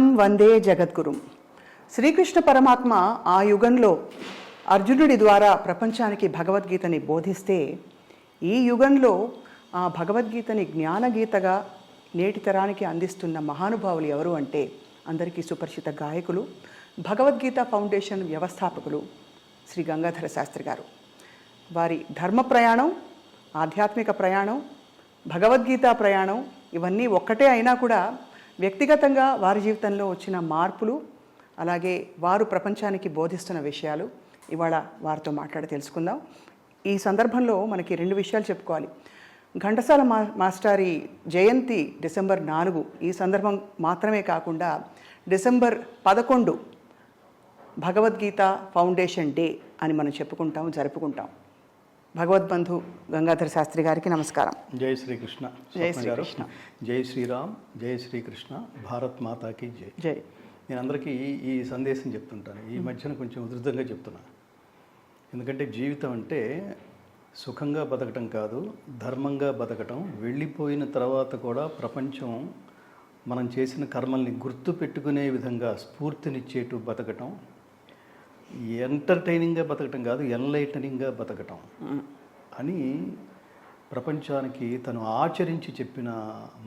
కృష్ణం వందే జగద్గురుం. శ్రీకృష్ణ పరమాత్మ ఆ యుగంలో అర్జునుడి ద్వారా ప్రపంచానికి భగవద్గీతని బోధిస్తే, ఈ యుగంలో ఆ భగవద్గీతని జ్ఞానగీతగా నేటి తరానికి అందిస్తున్న మహానుభావులు ఎవరు అంటే, అందరికీ సుపరిచిత గాయకులు, భగవద్గీత ఫౌండేషన్ వ్యవస్థాపకులు శ్రీ గంగాధర శాస్త్రి గారు. వారి ధర్మ ప్రయాణం, ఆధ్యాత్మిక ప్రయాణం, భగవద్గీత ప్రయాణం ఇవన్నీ ఒక్కటే అయినా కూడా వ్యక్తిగతంగా వారి జీవితంలో వచ్చిన మార్పులు, అలాగే వారు ప్రపంచానికి బోధిస్తున్న విషయాలు ఇవాళ వారితో మాట్లాడి తెలుసుకుందాం. ఈ సందర్భంలో మనకి 2 విషయాలు చెప్పుకోవాలి. ఘంటసాల మాస్టారి జయంతి డిసెంబర్ 4. ఈ సందర్భం మాత్రమే కాకుండా డిసెంబర్ 11 భగవద్గీత ఫౌండేషన్ డే అని మనం జరుపుకుంటాం. భగవద్బంధు గంగాధర శాస్త్రి గారికి నమస్కారం. జై శ్రీకృష్ణ. జై శ్రీకృష్ణ. జై శ్రీరామ్, జై శ్రీకృష్ణ, భారత్ మాతాకి జై. జై. నేను అందరికీ ఈ సందేశం చెప్తుంటాను. ఈ మధ్యన కొంచెం ఉధృతంగా చెప్తున్నాను. ఎందుకంటే జీవితం అంటే సుఖంగా బతకటం కాదు, ధర్మంగా బతకటం. వెళ్ళిపోయిన తర్వాత కూడా ప్రపంచం మనం చేసిన కర్మల్ని గుర్తు పెట్టుకునే విధంగా స్ఫూర్తినిచ్చేటు బతకటం. ఎంటర్టైనింగ్గా బతకటం కాదు, ఎన్లైటనింగ్గా బతకటం అని ప్రపంచానికి తను ఆచరించి చెప్పిన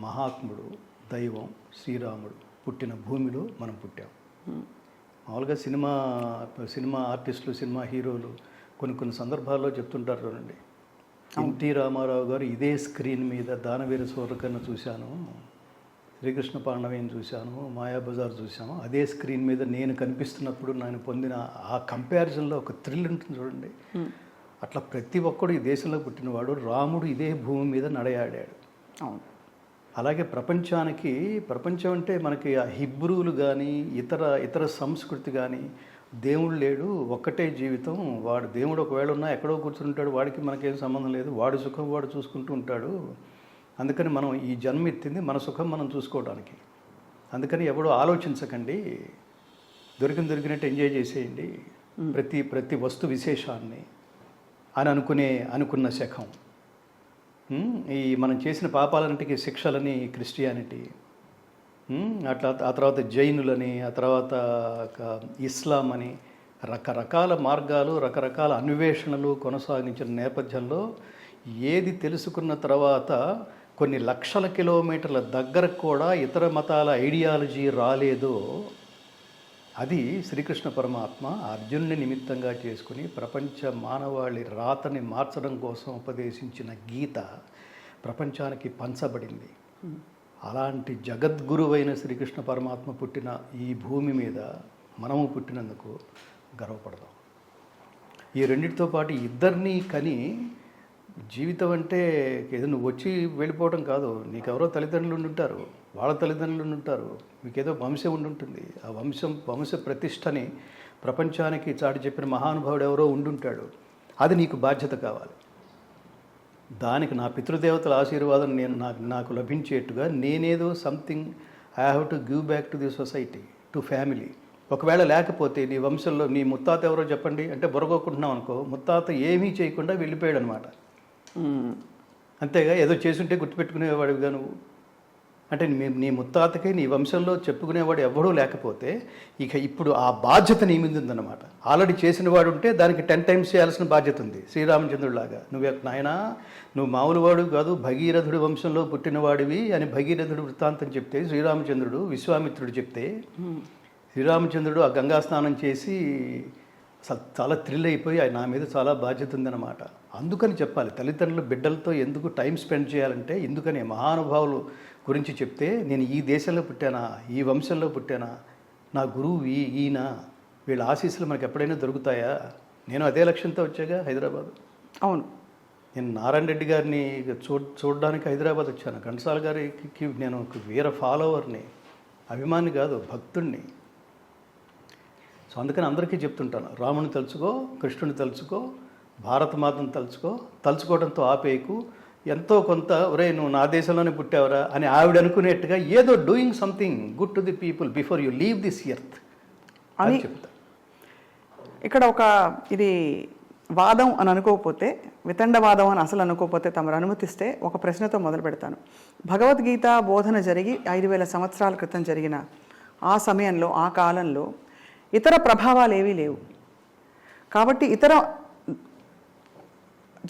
మహాత్ముడు, దైవం శ్రీరాముడు పుట్టిన భూమిలో మనం పుట్టాం. మామూలుగా సినిమా ఆర్టిస్టులు, సినిమా హీరోలు కొన్ని సందర్భాల్లో చెప్తుంటారు చూడండి, ఎన్టీ రామారావు గారు ఇదే స్క్రీన్ మీద దానవీర సూరకర్ణ చూశాను, శ్రీకృష్ణ పాండవయ్యని చూశాను, మాయాబజార్ చూశాను, అదే స్క్రీన్ మీద నేను కనిపిస్తున్నప్పుడు నేను పొందిన ఆ కంపారిజన్లో ఒక థ్రిల్ ఉంటుంది చూడండి. అట్లా ప్రతి ఒక్కడు ఈ దేశంలో పుట్టినవాడు, రాముడు ఇదే భూమి మీద నడయాడాడు. అలాగే ప్రపంచం అంటే మనకి ఆ హిబ్రూలు కానీ ఇతర సంస్కృతి కానీ దేవుడు లేడు, ఒక్కటే జీవితం, వాడు దేవుడు ఒకవేళ ఉన్నా ఎక్కడో కూర్చుంటాడు, వాడికి మనకేం సంబంధం లేదు, వాడి సుఖం వాడు చూసుకుంటూ ఉంటాడు. అందుకని మనం ఈ జన్మ ఎత్తింది మన సుఖం మనం చూసుకోవడానికి. అందుకని ఎవడో ఆలోచించకండి, దొరికినట్టు ఎంజాయ్ చేసేయండి ప్రతి వస్తు విశేషాన్ని అని అనుకున్న శకం. ఈ మనం చేసిన పాపాలన్నిటికీ శిక్షలని క్రిస్టియానిటీ, అట్లా ఆ తర్వాత జైనులని, ఆ తర్వాత ఇస్లాం అని రకరకాల మార్గాలు, రకరకాల అన్వేషణలు కొనసాగించిన నేపథ్యంలో ఏది తెలుసుకున్న తర్వాత కొన్ని లక్షల కిలోమీటర్ల దగ్గరకు కూడా ఇతర మతాల ఐడియాలజీ రాలేదో, అది శ్రీకృష్ణ పరమాత్మ అర్జునుని నిమిత్తంగా చేసుకుని ప్రపంచ మానవాళి రాతని మార్చడం కోసం ఉపదేశించిన గీత ప్రపంచానికి పంచబడింది. అలాంటి జగద్గురువైన శ్రీకృష్ణ పరమాత్మ పుట్టిన ఈ భూమి మీద మనము పుట్టినందుకు గర్వపడదాం. ఈ రెండింటితో పాటు ఇద్దరినీ కని, జీవితం అంటే ఏదో నువ్వు వచ్చి వెళ్ళిపోవడం కాదు, నీకెవరో తల్లిదండ్రులు ఉండుంటారు, వాళ్ళ తల్లిదండ్రులు ఉండుంటారు, మీకేదో వంశం ఉండుంటుంది. ఆ వంశ ప్రతిష్టని ప్రపంచానికి చాటి చెప్పిన మహానుభావుడు ఎవరో ఉండుంటాడు. అది నీకు బాధ్యత కావాలి. దానికి నా పితృదేవతల ఆశీర్వాదం నాకు లభించేట్టుగా నేనేదో something I have to give back to the society, to family. ఒకవేళ లేకపోతే నీ వంశంలో నీ ముత్తాత ఎవరో చెప్పండి అంటే బొరగొక్కుంటున్నాం అనుకో, ముత్తాత ఏమీ చేయకుండా వెళ్ళిపోయాడు అనమాట. అంతేగా, ఏదో చేసుంటే గుర్తుపెట్టుకునేవాడిగా నువ్వు. అంటే నీ ముత్తాతకి నీ వంశంలో చెప్పుకునేవాడు ఎవడూ లేకపోతే ఇక ఇప్పుడు ఆ బాధ్యత నీ మీద ఉందన్నమాట. ఆల్రెడీ చేసిన వాడు ఉంటే దానికి 10 times చేయాల్సిన బాధ్యత ఉంది. శ్రీరామచంద్రుడిలాగా నువ్వు మామూలు వాడు కాదు, భగీరథుడి వంశంలో పుట్టినవాడివి అని భగీరథుడు వృత్తాంతం చెప్తే, శ్రీరామచంద్రుడు విశ్వామిత్రుడు చెప్తే, శ్రీరామచంద్రుడు ఆ గంగా స్నానం చేసి చాలా థ్రిల్ అయిపోయి నా మీద చాలా బాధ్యత ఉందన్నమాట. అందుకని చెప్పాలి, తల్లిదండ్రులు బిడ్డలతో ఎందుకు టైం స్పెండ్ చేయాలంటే ఎందుకని మహానుభావులు గురించి చెప్తే, నేను ఈ దేశంలో పుట్టానా, ఈ వంశంలో పుట్టానా, నా గురువు ఈయన, వీళ్ళ ఆశీస్సులు మనకు ఎప్పుడైనా దొరుకుతాయా. నేను అదే లక్ష్యంతో వచ్చాగా హైదరాబాద్. అవును, నేను నారాయణ రెడ్డి గారిని చూడడానికి హైదరాబాద్ వచ్చాను. ఘంటసాల గారికి నేను ఒక వీర ఫాలోవర్ని, అభిమాని కాదు, భక్తుడిని. సో అందుకని అందరికీ చెప్తుంటాను, రాముని తలుచుకో, కృష్ణుని తలుచుకో, భారతమాతను తలుచుకోవడంతో ఆపేయకు, ఎంతో కొంత ఒరే నువ్వు నా దేశంలోనే పుట్టావరా అని ఆవిడ అనుకునేట్టుగా ఏదో doing something good to the people before you leave this earth అని చెప్తా. ఇక్కడ ఇది వాదం అని అనుకోకపోతే, వితండవాదం అని అసలు అనుకోకపోతే తమరు అనుమతిస్తే ఒక ప్రశ్నతో మొదలు పెడతాను. భగవద్గీత బోధన జరిగి 5000 సంవత్సరాల క్రితం జరిగిన ఆ సమయంలో ఆ కాలంలో ఇతర ప్రభావాలు ఏవీ లేవు. కాబట్టి ఇతర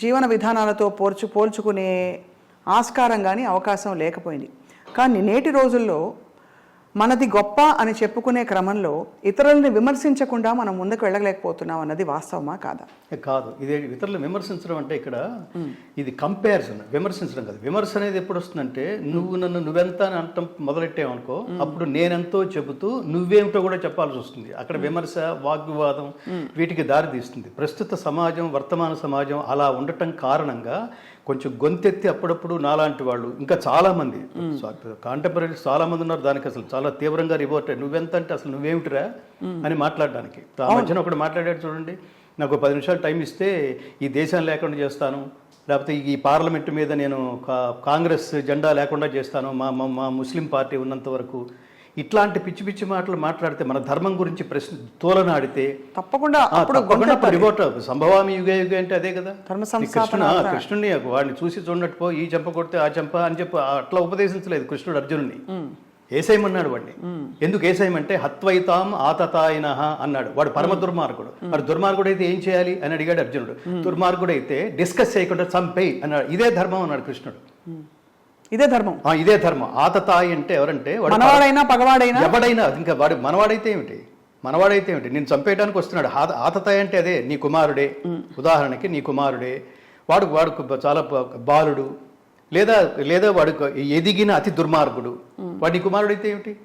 జీవన విధానాలతో పోల్చుకునే ఆస్కారం కానీ అవకాశం లేకపోయింది. కానీ నేటి రోజుల్లో మనది గొప్ప అని చెప్పుకునే క్రమంలో ఇతరులని విమర్శించకుండా మనం ముందుకు వెళ్ళలేకపోతున్నాం అన్నది వాస్తవమా కాదా? కాదు, ఇదే ఇతరులు విమర్శించడం అంటే ఇక్కడ ఇది కంపారిజన్, విమర్శించడం కాదు. విమర్శ అనేది ఎప్పుడు వస్తుందంటే నువ్వు నన్ను నువ్వెంత అని అంటాం మొదలెట్టావనుకో, అప్పుడు నేనెంతో చెబుతూ నువ్వేమిటో కూడా చెప్పాల్సి వస్తుంది. అక్కడ విమర్శ, వాగ్వివాదం వీటికి దారి తీస్తుంది. ప్రస్తుత సమాజం, వర్తమాన సమాజం అలా ఉండటం కారణంగా కొంచెం గొంతెత్తి అప్పుడప్పుడు నాలాంటి వాళ్ళు ఇంకా చాలామంది కాంటెంపరీస్ చాలామంది ఉన్నారు దానికి అసలు చాలా తీవ్రంగా రిపోర్ట్ నువ్వెంత అంటే అసలు నువ్వేమిటిరా అని మాట్లాడడానికి. ఆ మధ్యన ఒకటి మాట్లాడాడు చూడండి, నాకు 10 నిమిషాలు టైం ఇస్తే ఈ దేశం లేకుండా చేస్తాను, లేకపోతే ఈ పార్లమెంటు మీద నేను కాంగ్రెస్ జెండా లేకుండా చేస్తాను, మా ముస్లిం పార్టీ ఉన్నంత వరకు. ఇట్లాంటి పిచ్చి పిచ్చి మాటలు మాట్లాడితే, మన ధర్మం గురించి ప్రశ్న తోలనాడితే తప్పకుండా రిపోర్ట్ సంభవామి యుగే యుగే అంటే అదే కదా. కృష్ణుని వాడిని చూసి చూడనట్టు పో, ఈ చెంప కొడితే ఆ చెంప అని చెప్పి అట్లా ఉపదేశించలేదు కృష్ణుడు అర్జునుడిని. ఏసైమన్నాడు వాడిని. ఎందుకు ఏసైమంటే హత్వైతాం ఆతతాయిన అన్నాడు. వాడు పరమ దుర్మార్గుడు. వాడు దుర్మార్గుడు అయితే ఏం చేయాలి అని అడిగాడు అర్జునుడు. దుర్మార్గుడు అయితే డిస్కస్ చేయకుండా చంపేయి అన్నాడు. ఇదే ధర్మం అన్నాడు కృష్ణుడు. ఇదే ధర్మం, ఇదే ధర్మం. ఆతతాయి అంటే ఎవరంటే మనవాడైనా పగవాడైనా ఎవడైనా. ఇంకా వాడు మనవాడైతే ఏమిటి, మనవాడైతే ఏమిటి, నేను చంపేయడానికి వస్తున్నాడు. ఆతతాయి అంటే అదే నీ కుమారుడే. ఉదాహరణకి నీ కుమారుడే, వాడు చాలా బాలుడు, లేదా వాడు ఎదిగిన అతి దుర్మార్గుడు, వాడి నీ కుమారుడైతే ఏమిటి,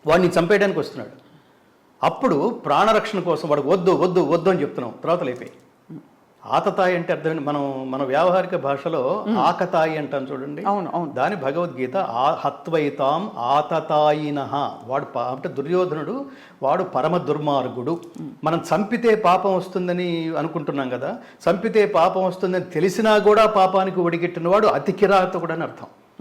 వాడిని చంపేయడానికి వస్తున్నాడు. అప్పుడు ప్రాణరక్షణ కోసం వాడు వద్దు వద్దు వద్దు అని చెప్తున్నాం. తర్వాత లేపే. ఆతతాయి అంటే అర్థం మన వ్యావహారిక భాషలో ఆకతాయి అంటాం చూడండి. దాని భగవద్గీత హత్వైతాం ఆతతాయినః. వాడు అంటే దుర్యోధనుడు, వాడు పరమ దుర్మార్గుడు. మనం చంపితే పాపం వస్తుందని అనుకుంటున్నాం కదా, చంపితే పాపం వస్తుందని తెలిసినా కూడా పాపానికి ఒడిగట్టిన వాడు అతి కిరాతకుడు అని అర్థం.